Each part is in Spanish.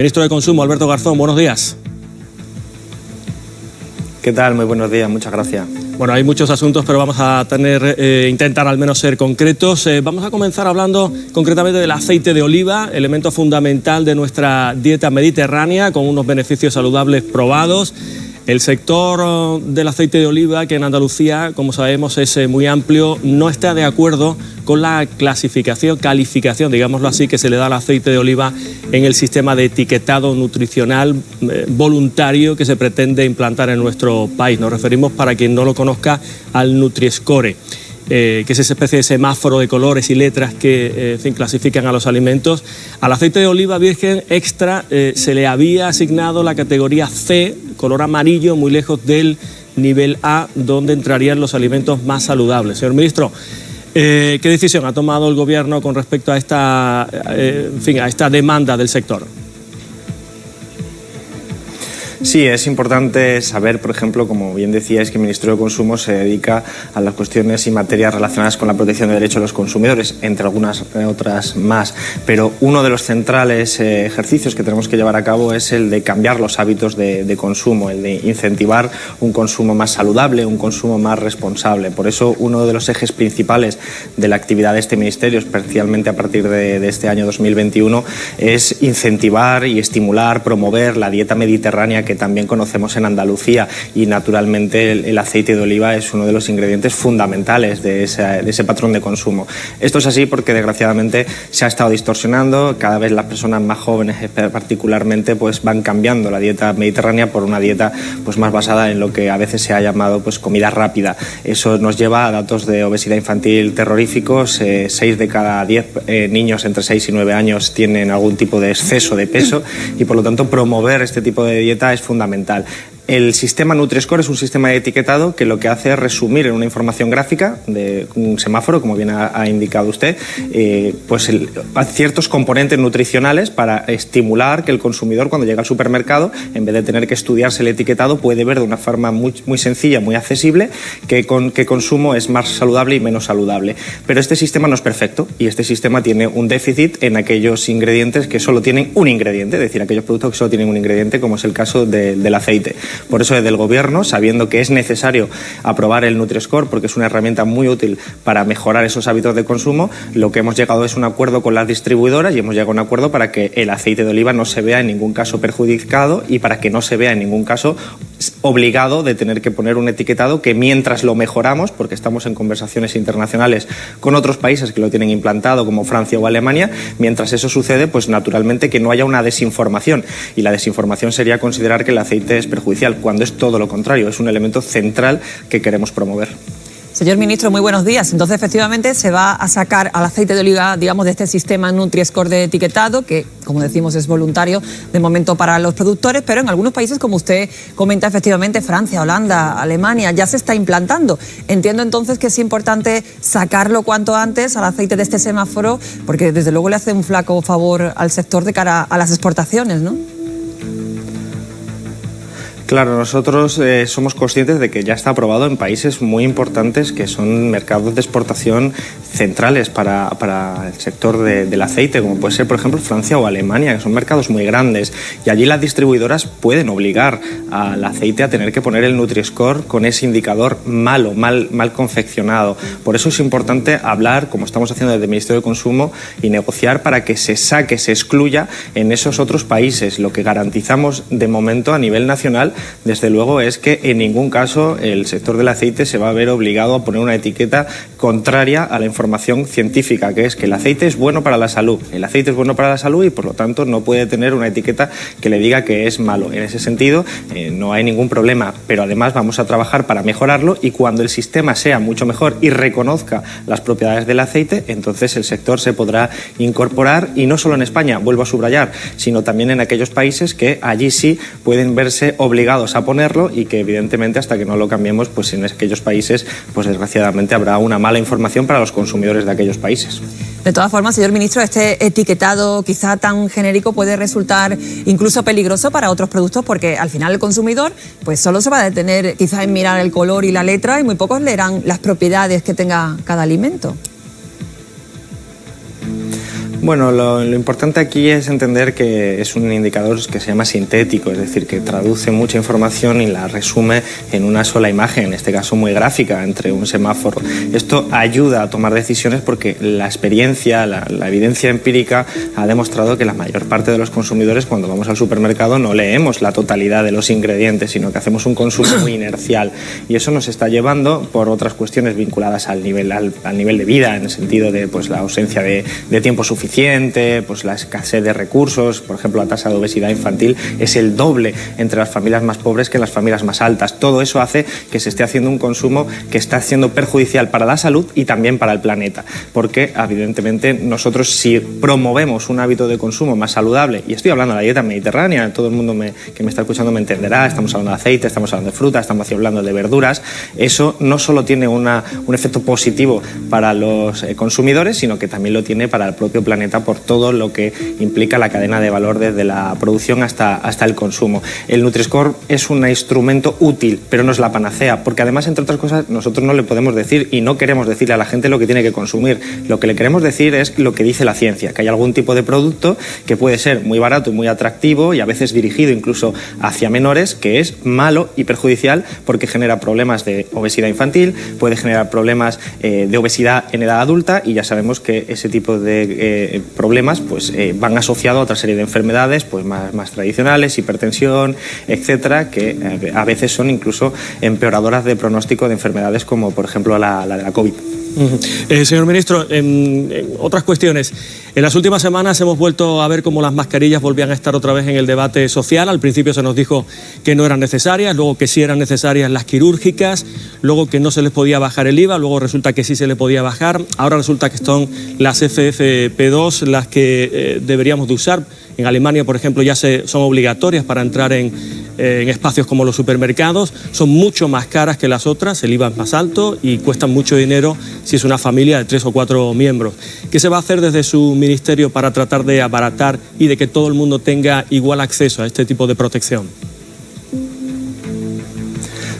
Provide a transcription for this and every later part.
Ministro de Consumo, Alberto Garzón, buenos días. ¿Qué tal? Muy buenos días, muchas gracias. Bueno, hay muchos asuntos, pero vamos a intentar al menos ser concretos. Vamos a comenzar hablando concretamente del aceite de oliva, elemento fundamental de nuestra dieta mediterránea, con unos beneficios saludables probados. El sector del aceite de oliva, que en Andalucía, como sabemos, es muy amplio, no está de acuerdo con la calificación, digámoslo así, que se le da al aceite de oliva en el sistema de etiquetado nutricional voluntario que se pretende implantar en nuestro país. Nos referimos, para quien no lo conozca, al Nutri-Score, que es esa especie de semáforo de colores y letras que clasifican a los alimentos. Al aceite de oliva virgen extra se le había asignado la categoría C, color amarillo, muy lejos del nivel A, donde entrarían los alimentos más saludables. Señor ministro, ¿qué decisión ha tomado el Gobierno con respecto a esta demanda del sector? Sí, es importante saber, por ejemplo, como bien decíais, que el Ministerio de Consumo se dedica a las cuestiones y materias relacionadas con la protección de derechos de los consumidores, entre algunas otras más. Pero uno de los centrales ejercicios que tenemos que llevar a cabo es el de cambiar los hábitos de consumo, el de incentivar un consumo más saludable, un consumo más responsable. Por eso, uno de los ejes principales de la actividad de este Ministerio, especialmente a partir de este año 2021, es incentivar y estimular, promover la dieta mediterránea que también conocemos en Andalucía, y naturalmente el aceite de oliva es uno de los ingredientes fundamentales de ese patrón de consumo. Esto es así porque desgraciadamente se ha estado distorsionando, cada vez las personas más jóvenes particularmente pues van cambiando la dieta mediterránea por una dieta pues más basada en lo que a veces se ha llamado pues comida rápida. Eso nos lleva a datos de obesidad infantil terroríficos. 6 de cada 10 niños entre 6 y 9 años tienen algún tipo de exceso de peso, y por lo tanto promover este tipo de dieta es fundamental. El sistema Nutri-Score es un sistema de etiquetado que lo que hace es resumir en una información gráfica de un semáforo, como bien ha indicado usted, ciertos componentes nutricionales para estimular que el consumidor, cuando llega al supermercado, en vez de tener que estudiarse el etiquetado, puede ver de una forma muy sencilla, muy accesible, qué consumo es más saludable y menos saludable. Pero este sistema no es perfecto, y este sistema tiene un déficit en aquellos ingredientes que solo tienen un ingrediente, es decir, aquellos productos que solo tienen un ingrediente, como es el caso del aceite. Por eso, desde el Gobierno, sabiendo que es necesario aprobar el Nutri-Score, porque es una herramienta muy útil para mejorar esos hábitos de consumo, lo que hemos llegado es un acuerdo con las distribuidoras, y hemos llegado a un acuerdo para que el aceite de oliva no se vea en ningún caso perjudicado, y para que no se vea en ningún caso obligado de tener que poner un etiquetado que, mientras lo mejoramos, porque estamos en conversaciones internacionales con otros países que lo tienen implantado, como Francia o Alemania, mientras eso sucede, pues naturalmente que no haya una desinformación, y la desinformación sería considerar que el aceite es perjudicial, cuando es todo lo contrario, es un elemento central que queremos promover. Señor ministro, muy buenos días. Entonces, efectivamente, se va a sacar al aceite de oliva, digamos, de este sistema Nutri-Score de etiquetado, que, como decimos, es voluntario de momento para los productores, pero en algunos países, como usted comenta, efectivamente, Francia, Holanda, Alemania, ya se está implantando. Entiendo entonces que es importante sacarlo cuanto antes al aceite de este semáforo, porque desde luego le hace un flaco favor al sector de cara a las exportaciones, ¿no? Claro, nosotros somos conscientes de que ya está aprobado en países muy importantes que son mercados de exportación centrales para el sector del aceite, como puede ser, por ejemplo, Francia o Alemania, que son mercados muy grandes, y allí las distribuidoras pueden obligar al aceite a tener que poner el Nutri-Score con ese indicador mal confeccionado. Por eso es importante hablar, como estamos haciendo desde el Ministerio de Consumo, y negociar para que se excluya en esos otros países. Lo que garantizamos de momento a nivel nacional, desde luego, es que en ningún caso el sector del aceite se va a ver obligado a poner una etiqueta contraria a la información científica, que es que el aceite es bueno para la salud. El aceite es bueno para la salud, y por lo tanto no puede tener una etiqueta que le diga que es malo. En ese sentido no hay ningún problema, pero además vamos a trabajar para mejorarlo, y cuando el sistema sea mucho mejor y reconozca las propiedades del aceite, entonces el sector se podrá incorporar, y no solo en España, vuelvo a subrayar, sino también en aquellos países que allí sí pueden verse obligados a ponerlo, y que evidentemente hasta que no lo cambiemos, pues en aquellos países pues desgraciadamente habrá una mala información para los consumidores de aquellos países. De todas formas, señor ministro, este etiquetado quizá tan genérico puede resultar incluso peligroso para otros productos, porque al final el consumidor pues solo se va a detener quizá en mirar el color y la letra, y muy pocos leerán las propiedades que tenga cada alimento. Bueno, lo importante aquí es entender que es un indicador que se llama sintético, es decir, que traduce mucha información y la resume en una sola imagen, en este caso muy gráfica, entre un semáforo. Esto ayuda a tomar decisiones porque la experiencia, la evidencia empírica ha demostrado que la mayor parte de los consumidores, cuando vamos al supermercado, no leemos la totalidad de los ingredientes, sino que hacemos un consumo muy inercial. Y eso nos está llevando, por otras cuestiones vinculadas al nivel de vida, en el sentido de pues, la ausencia de tiempo suficiente, pues la escasez de recursos, por ejemplo la tasa de obesidad infantil es el doble entre las familias más pobres que las familias más altas. Todo eso hace que se esté haciendo un consumo que está siendo perjudicial para la salud y también para el planeta, porque evidentemente nosotros si promovemos un hábito de consumo más saludable, y estoy hablando de la dieta mediterránea, todo el mundo que me está escuchando me entenderá, estamos hablando de aceite, estamos hablando de fruta, estamos hablando de verduras, eso no solo tiene un efecto positivo para los consumidores, sino que también lo tiene para el propio planeta por todo lo que implica la cadena de valor desde la producción hasta el consumo. El Nutri-Score es un instrumento útil, pero no es la panacea, porque además, entre otras cosas, nosotros no le podemos decir y no queremos decirle a la gente lo que tiene que consumir. Lo que le queremos decir es lo que dice la ciencia, que hay algún tipo de producto que puede ser muy barato y muy atractivo y a veces dirigido incluso hacia menores, que es malo y perjudicial porque genera problemas de obesidad infantil, puede generar problemas de obesidad en edad adulta y ya sabemos que ese tipo de problemas pues van asociados a otra serie de enfermedades pues más tradicionales, hipertensión, etcétera, que a veces son incluso empeoradoras de pronóstico de enfermedades como por ejemplo la de la COVID. Señor ministro, en otras cuestiones, en las últimas semanas hemos vuelto a ver cómo las mascarillas volvían a estar otra vez en el debate social. Al principio se nos dijo que no eran necesarias, luego que sí eran necesarias las quirúrgicas, luego que no se les podía bajar el IVA, luego resulta que sí se le podía bajar, ahora resulta que son las FFP2 las que deberíamos de usar. En Alemania, por ejemplo, ya son obligatorias para entrar en espacios como los supermercados, son mucho más caras que las otras, el IVA es más alto y cuestan mucho dinero si es una familia de 3 o 4 miembros. ¿Qué se va a hacer desde su ministerio para tratar de abaratar y de que todo el mundo tenga igual acceso a este tipo de protección?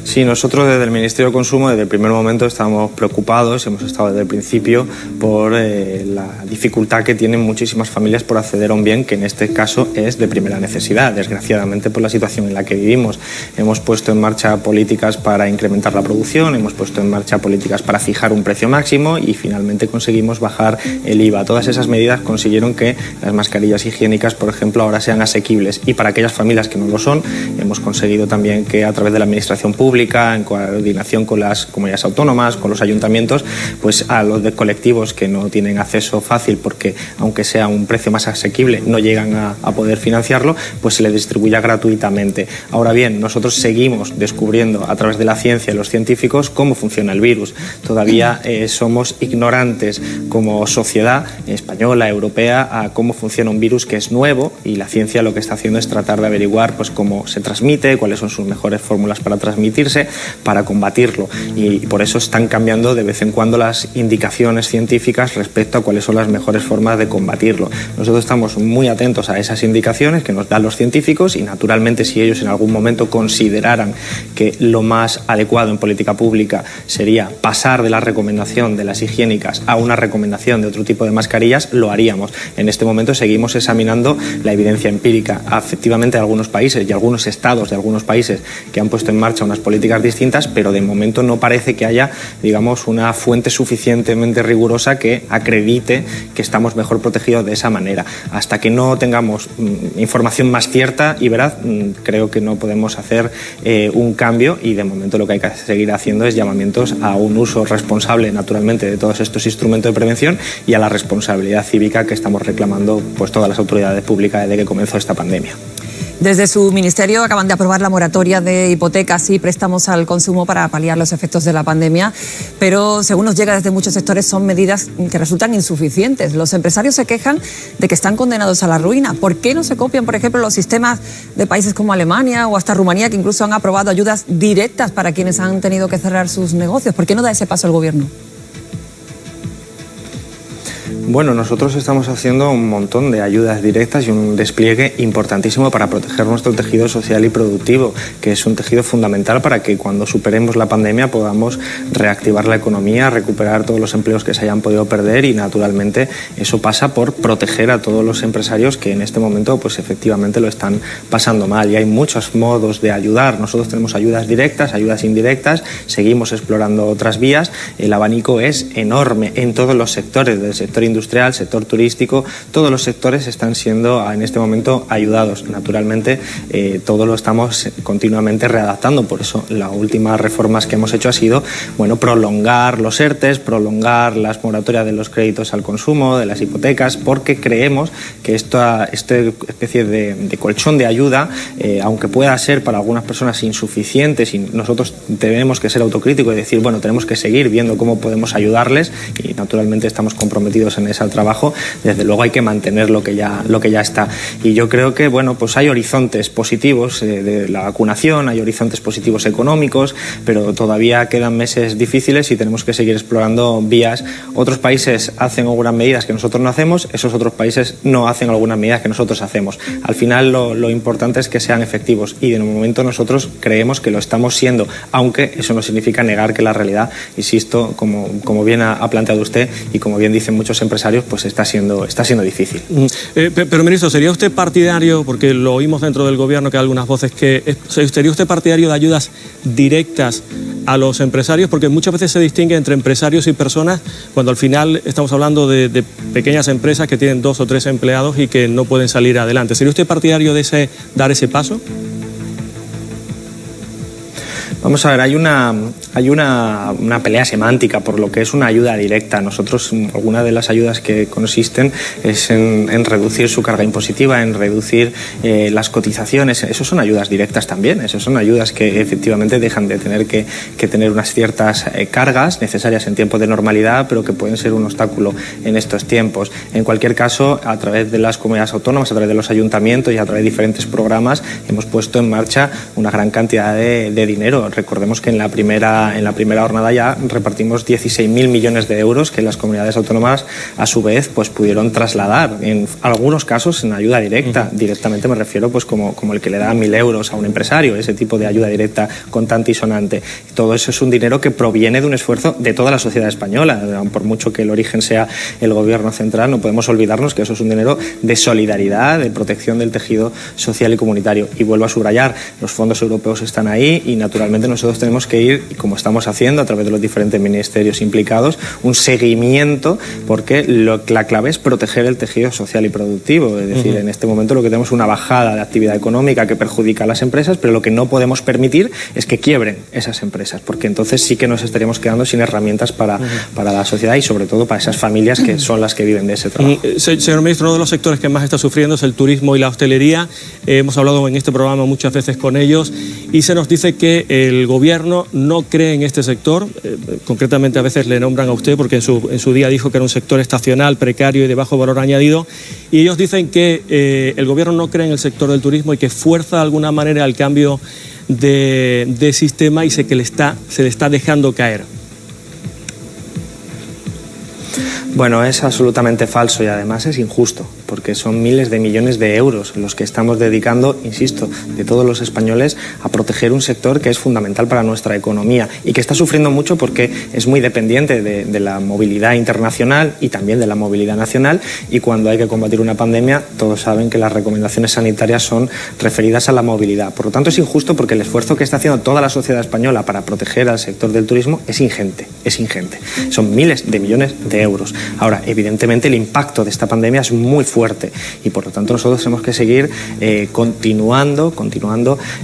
Sí, nosotros desde el Ministerio de Consumo desde el primer momento estamos preocupados, hemos estado desde el principio por la dificultad que tienen muchísimas familias por acceder a un bien que en este caso es de primera necesidad, desgraciadamente por la situación en la que vivimos. Hemos puesto en marcha políticas para incrementar la producción, hemos puesto en marcha políticas para fijar un precio máximo y finalmente conseguimos bajar el IVA. Todas esas medidas consiguieron que las mascarillas higiénicas, por ejemplo, ahora sean asequibles y para aquellas familias que no lo son, hemos conseguido también que a través de la administración pública, en coordinación con las comunidades autónomas, con los ayuntamientos, pues a los de colectivos que no tienen acceso fácil porque aunque sea un precio más asequible no llegan a poder financiarlo, pues se les distribuya gratuitamente. Ahora bien, nosotros seguimos descubriendo a través de la ciencia y los científicos cómo funciona el virus. Todavía somos ignorantes como sociedad española, europea, a cómo funciona un virus que es nuevo y la ciencia lo que está haciendo es tratar de averiguar pues cómo se transmite, cuáles son sus mejores fórmulas para transmitirse, para combatirlo y por eso están cambiando de vez en cuando las indicaciones científicas respecto a cuáles son las mejores formas de combatirlo. Nosotros estamos muy atentos a esas indicaciones que nos dan los científicos y naturalmente si ellos en algún momento consideraran que lo más adecuado en política pública sería pasar de la recomendación de las higiénicas a una recomendación de otro tipo de mascarillas, lo haríamos. En este momento seguimos examinando la evidencia empírica. Efectivamente, algunos países y algunos estados de algunos países que han puesto en marcha unas políticas distintas, pero de momento no parece que haya, digamos, una fuente suficientemente rigurosa que acredite que estamos mejor protegidos de esa manera. Hasta que no tengamos información más cierta y veraz, creo que no podemos hacer un cambio y de momento lo que hay que seguir haciendo es llamamientos a un uso responsable, naturalmente, de todos estos instrumentos de prevención y a la responsabilidad cívica que estamos reclamando pues todas las autoridades públicas desde que comenzó esta pandemia. Desde su ministerio acaban de aprobar la moratoria de hipotecas y préstamos al consumo para paliar los efectos de la pandemia, pero según nos llega desde muchos sectores son medidas que resultan insuficientes. Los empresarios se quejan de que están condenados a la ruina. ¿Por qué no se copian, por ejemplo, los sistemas de países como Alemania o hasta Rumanía, que incluso han aprobado ayudas directas para quienes han tenido que cerrar sus negocios? ¿Por qué no da ese paso el gobierno? Bueno, nosotros estamos haciendo un montón de ayudas directas y un despliegue importantísimo para proteger nuestro tejido social y productivo, que es un tejido fundamental para que cuando superemos la pandemia podamos reactivar la economía, recuperar todos los empleos que se hayan podido perder, y naturalmente eso pasa por proteger a todos los empresarios que en este momento pues efectivamente lo están pasando mal, y hay muchos modos de ayudar. Nosotros tenemos ayudas directas, ayudas indirectas, seguimos explorando otras vías. El abanico es enorme en todos los sectores, del sector industrial, sector turístico, todos los sectores están siendo en este momento ayudados. Naturalmente todo lo estamos continuamente readaptando, por eso las últimas reformas que hemos hecho ha sido prolongar los ERTEs, prolongar las moratorias de los créditos al consumo, de las hipotecas, porque creemos que esta especie de colchón de ayuda, aunque pueda ser para algunas personas insuficiente, y nosotros tenemos que ser autocríticos y decir, tenemos que seguir viendo cómo podemos ayudarles, y naturalmente estamos comprometidos en ese trabajo. Desde luego hay que mantener lo que ya está, y yo creo que pues hay horizontes positivos de la vacunación, hay horizontes positivos económicos, pero todavía quedan meses difíciles y tenemos que seguir explorando vías. Otros países hacen algunas medidas que nosotros no hacemos, esos otros países no hacen algunas medidas que nosotros hacemos. Al final lo importante es que sean efectivos, y de momento nosotros creemos que lo estamos siendo, aunque eso no significa negar que la realidad, insisto, como bien ha planteado usted y como bien dicen muchos empresarios, pues está siendo difícil. Pero, ministro, ¿sería usted partidario, porque lo oímos dentro del gobierno que hay algunas voces, ¿sería usted partidario de ayudas directas a los empresarios? Porque muchas veces se distingue entre empresarios y personas, cuando al final estamos hablando de pequeñas empresas que tienen 2 o 3 empleados y que no pueden salir adelante. ¿Sería usted partidario de dar ese paso? Vamos a ver, hay una pelea semántica por lo que es una ayuda directa. Nosotros, alguna de las ayudas que consisten es en reducir su carga impositiva, en reducir las cotizaciones. Eso son ayudas directas también, eso son ayudas que efectivamente dejan de tener que tener unas ciertas cargas necesarias en tiempos de normalidad, pero que pueden ser un obstáculo en estos tiempos. En cualquier caso, a través de las comunidades autónomas, a través de los ayuntamientos y a través de diferentes programas, hemos puesto en marcha una gran cantidad de dinero. Recordemos que en la primera jornada ya repartimos 16.000 millones de euros que las comunidades autónomas a su vez pues pudieron trasladar, en algunos casos en ayuda directa. Directamente me refiero pues como el que le da 1.000 euros a un empresario, ese tipo de ayuda directa contante y sonante. Todo eso es un dinero que proviene de un esfuerzo de toda la sociedad española. Por mucho que el origen sea el gobierno central, no podemos olvidarnos que eso es un dinero de solidaridad, de protección del tejido social y comunitario. Y vuelvo a subrayar, los fondos europeos están ahí, y naturalmente nosotros tenemos que ir, como estamos haciendo a través de los diferentes ministerios implicados, un seguimiento, porque la clave es proteger el tejido social y productivo. Es decir, en este momento lo que tenemos es una bajada de actividad económica que perjudica a las empresas, pero lo que no podemos permitir es que quiebren esas empresas, porque entonces sí que nos estaríamos quedando sin herramientas para la sociedad y sobre todo para esas familias que son las que viven de ese trabajo. Señor ministro, uno de los sectores que más está sufriendo es el turismo y la hostelería. Hemos hablado en este programa muchas veces con ellos y se nos dice que el gobierno no cree en este sector. Concretamente a veces le nombran a usted porque en su día dijo que era un sector estacional, precario y de bajo valor añadido, y ellos dicen que el gobierno no cree en el sector del turismo y que fuerza de alguna manera el cambio de sistema y se le está dejando caer. Bueno, es absolutamente falso y además es injusto, porque son miles de millones de euros los que estamos dedicando, insisto, de todos los españoles a proteger un sector que es fundamental para nuestra economía y que está sufriendo mucho porque es muy dependiente de la movilidad internacional y también de la movilidad nacional, y cuando hay que combatir una pandemia todos saben que las recomendaciones sanitarias son referidas a la movilidad. Por lo tanto es injusto porque el esfuerzo que está haciendo toda la sociedad española para proteger al sector del turismo es ingente, son miles de millones de euros. Ahora, evidentemente el impacto de esta pandemia es muy fuerte y por lo tanto nosotros tenemos que seguir continuando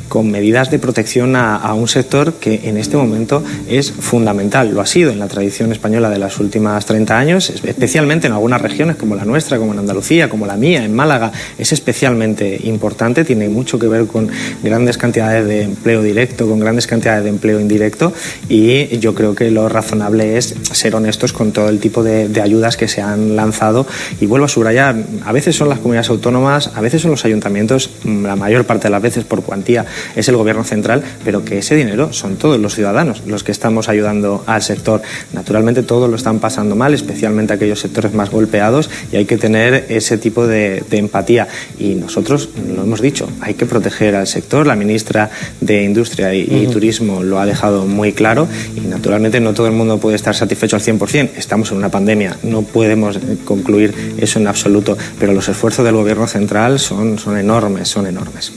con medidas de protección a un sector que en este momento es fundamental. Lo ha sido en la tradición española de los últimos 30 años, especialmente en algunas regiones como la nuestra, como en Andalucía, como la mía, en Málaga. Es especialmente importante, tiene mucho que ver con grandes cantidades de empleo directo, con grandes cantidades de empleo indirecto, y yo creo que lo razonable es ser honestos con todo el tipo de ayudas que se han lanzado. Y vuelvo a subrayar, A veces son las comunidades autónomas, a veces son los ayuntamientos, la mayor parte de las veces por cuantía es el gobierno central, pero que ese dinero son todos los ciudadanos los que estamos ayudando al sector. Naturalmente todos lo están pasando mal, especialmente aquellos sectores más golpeados, y hay que tener ese tipo de empatía. Y nosotros lo hemos dicho, hay que proteger al sector. La ministra de Industria y Turismo lo ha dejado muy claro, y naturalmente no todo el mundo puede estar satisfecho al 100%. Estamos en una pandemia, no podemos concluir eso en absoluto, pero los esfuerzos del gobierno central son enormes, son enormes.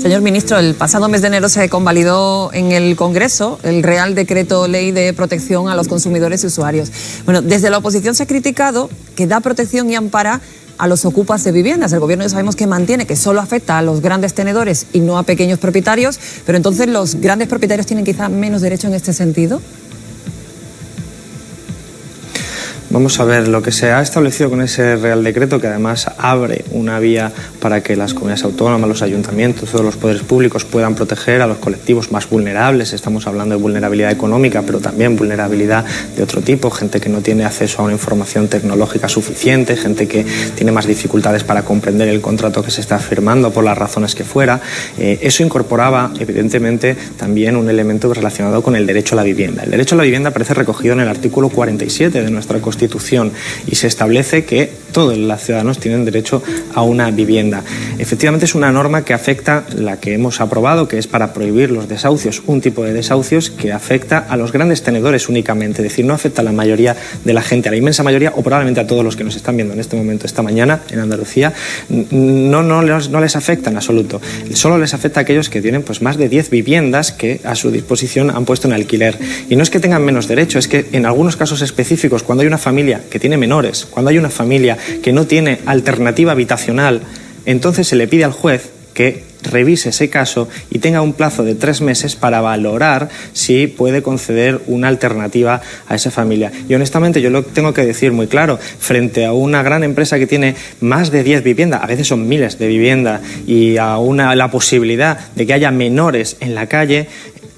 Señor ministro, el pasado mes de enero se convalidó en el Congreso el Real Decreto Ley de Protección a los Consumidores y Usuarios. Bueno, desde la oposición se ha criticado que da protección y ampara a los ocupas de viviendas. El gobierno ya sabemos que mantiene que solo afecta a los grandes tenedores y no a pequeños propietarios, pero entonces los grandes propietarios tienen quizá menos derecho en este sentido. Vamos a ver, lo que se ha establecido con ese Real Decreto, que además abre una vía para que las comunidades autónomas, los ayuntamientos, todos los poderes públicos puedan proteger a los colectivos más vulnerables. Estamos hablando de vulnerabilidad económica, pero también vulnerabilidad de otro tipo, gente que no tiene acceso a una información tecnológica suficiente, gente que tiene más dificultades para comprender el contrato que se está firmando por las razones que fuera. Eso incorporaba, evidentemente, también un elemento relacionado con el derecho a la vivienda. El derecho a la vivienda aparece recogido en el artículo 47 de nuestra Constitución, y se establece que todos los ciudadanos tienen derecho a una vivienda. Efectivamente es una norma que afecta, la que hemos aprobado, que es para prohibir los desahucios, un tipo de desahucios que afecta a los grandes tenedores únicamente, es decir, no afecta a la mayoría de la gente, a la inmensa mayoría, o probablemente a todos los que nos están viendo en este momento, esta mañana, en Andalucía, no les afecta en absoluto. Solo les afecta a aquellos que tienen pues más de 10 viviendas que a su disposición han puesto en alquiler. Y no es que tengan menos derecho, es que en algunos casos específicos, cuando hay una familia que tiene menores, cuando hay una familia que no tiene alternativa habitacional, entonces se le pide al juez que revise ese caso y tenga un plazo de 3 meses para valorar si puede conceder una alternativa a esa familia. Y honestamente yo lo tengo que decir muy claro, frente a una gran empresa que tiene más de 10 viviendas, a veces son miles de viviendas, y a la posibilidad de que haya menores en la calle,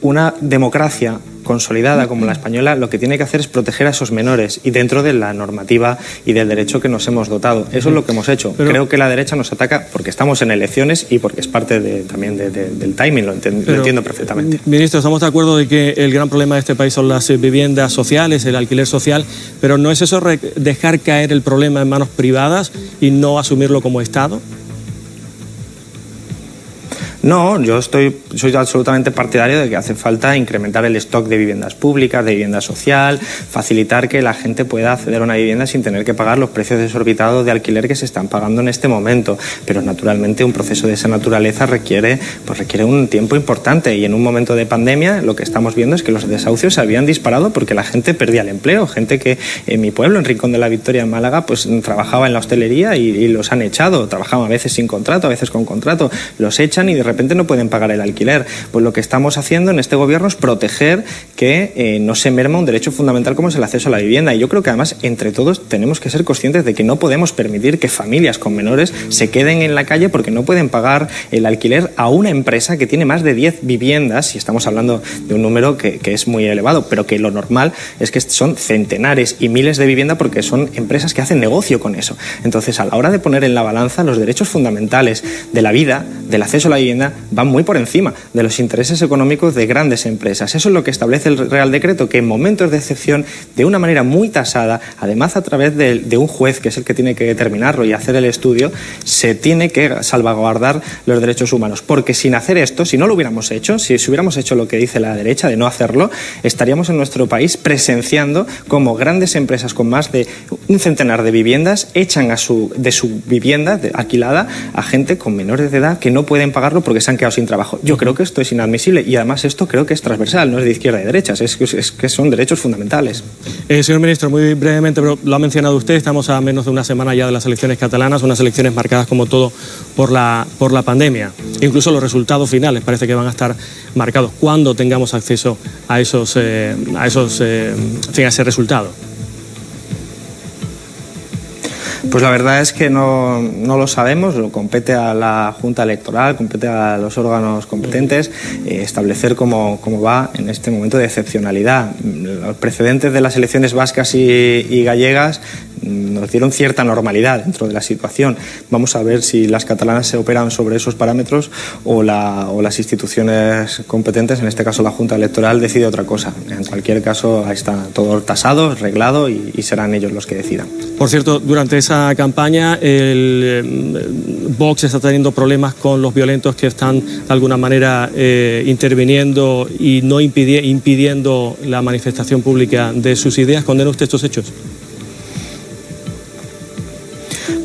una democracia consolidada como la española lo que tiene que hacer es proteger a esos menores, y dentro de la normativa y del derecho que nos hemos dotado. Eso es lo que hemos hecho. Pero creo que la derecha nos ataca porque estamos en elecciones y porque es parte también del timing, lo entiendo perfectamente. Ministro, estamos de acuerdo de que el gran problema de este país son las viviendas sociales, el alquiler social, pero ¿no es eso dejar caer el problema en manos privadas y no asumirlo como Estado? No, yo soy absolutamente partidario de que hace falta incrementar el stock de viviendas públicas, de vivienda social, facilitar que la gente pueda acceder a una vivienda sin tener que pagar los precios desorbitados de alquiler que se están pagando en este momento. Pero naturalmente un proceso de esa naturaleza requiere un tiempo importante, y en un momento de pandemia lo que estamos viendo es que los desahucios se habían disparado porque la gente perdía el empleo. Gente que en mi pueblo, en Rincón de la Victoria, en Málaga, pues trabajaba en la hostelería y los han echado. Trabajaban a veces sin contrato, a veces con contrato. Los echan y de repente no pueden pagar el alquiler. Pues lo que estamos haciendo en este gobierno es proteger que no se merma un derecho fundamental como es el acceso a la vivienda. Y yo creo que además entre todos tenemos que ser conscientes de que no podemos permitir que familias con menores se queden en la calle porque no pueden pagar el alquiler a una empresa que tiene más de 10 viviendas, y estamos hablando de un número que es muy elevado, pero que lo normal es que son centenares y miles de viviendas porque son empresas que hacen negocio con eso. Entonces, a la hora de poner en la balanza los derechos fundamentales de la vida, del acceso a la vivienda, van muy por encima de los intereses económicos de grandes empresas. Eso es lo que establece el Real Decreto, que en momentos de excepción, de una manera muy tasada, además a través de un juez que es el que tiene que determinarlo y hacer el estudio, se tiene que salvaguardar los derechos humanos. Porque sin hacer esto, si no lo hubiéramos hecho, si hubiéramos hecho lo que dice la derecha de no hacerlo, estaríamos en nuestro país presenciando cómo grandes empresas con más de un centenar de viviendas echan de su vivienda alquilada a gente con menores de edad que no pueden pagarlo porque se han quedado sin trabajo. Yo creo que esto es inadmisible, y además esto creo que es transversal, no es de izquierda y derechas, es que son derechos fundamentales. Señor ministro, muy brevemente, pero lo ha mencionado usted, estamos a menos de una semana ya de las elecciones catalanas, unas elecciones marcadas como todo por la pandemia. Incluso los resultados finales parece que van a estar marcados. ¿Cuándo tengamos acceso a ese resultado? Pues la verdad es que no lo sabemos, lo compete a la Junta Electoral, compete a los órganos competentes establecer cómo va en este momento de excepcionalidad. Los precedentes de las elecciones vascas y gallegas nos dieron cierta normalidad dentro de la situación. Vamos a ver si las catalanas se operan sobre esos parámetros o las instituciones competentes, en este caso la Junta Electoral, decide otra cosa. En cualquier caso, ahí está todo tasado, reglado y serán ellos los que decidan. Por cierto, durante esa campaña Vox está teniendo problemas con los violentos que están de alguna manera interviniendo y no impidiendo la manifestación pública de sus ideas. ¿Condena usted estos hechos?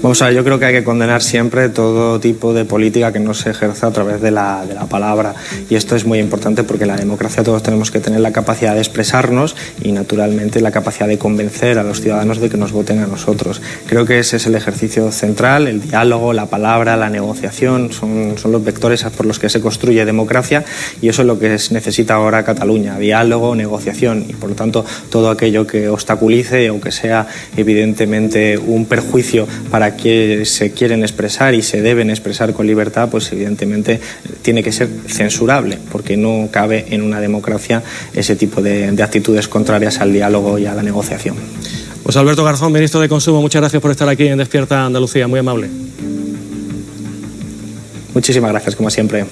Vamos a ver, yo creo que hay que condenar siempre todo tipo de política que no se ejerza a través de la palabra, y esto es muy importante porque en la democracia todos tenemos que tener la capacidad de expresarnos y naturalmente la capacidad de convencer a los ciudadanos de que nos voten a nosotros. Creo que ese es el ejercicio central, el diálogo, la palabra, la negociación, son los vectores por los que se construye democracia, y eso es lo que necesita ahora Cataluña: diálogo, negociación, y por lo tanto todo aquello que obstaculice o que sea evidentemente un perjuicio para que se quieren expresar y se deben expresar con libertad, pues evidentemente tiene que ser censurable, porque no cabe en una democracia ese tipo de actitudes contrarias al diálogo y a la negociación. Pues Alberto Garzón, ministro de Consumo, muchas gracias por estar aquí en Despierta Andalucía, muy amable. Muchísimas gracias, como siempre.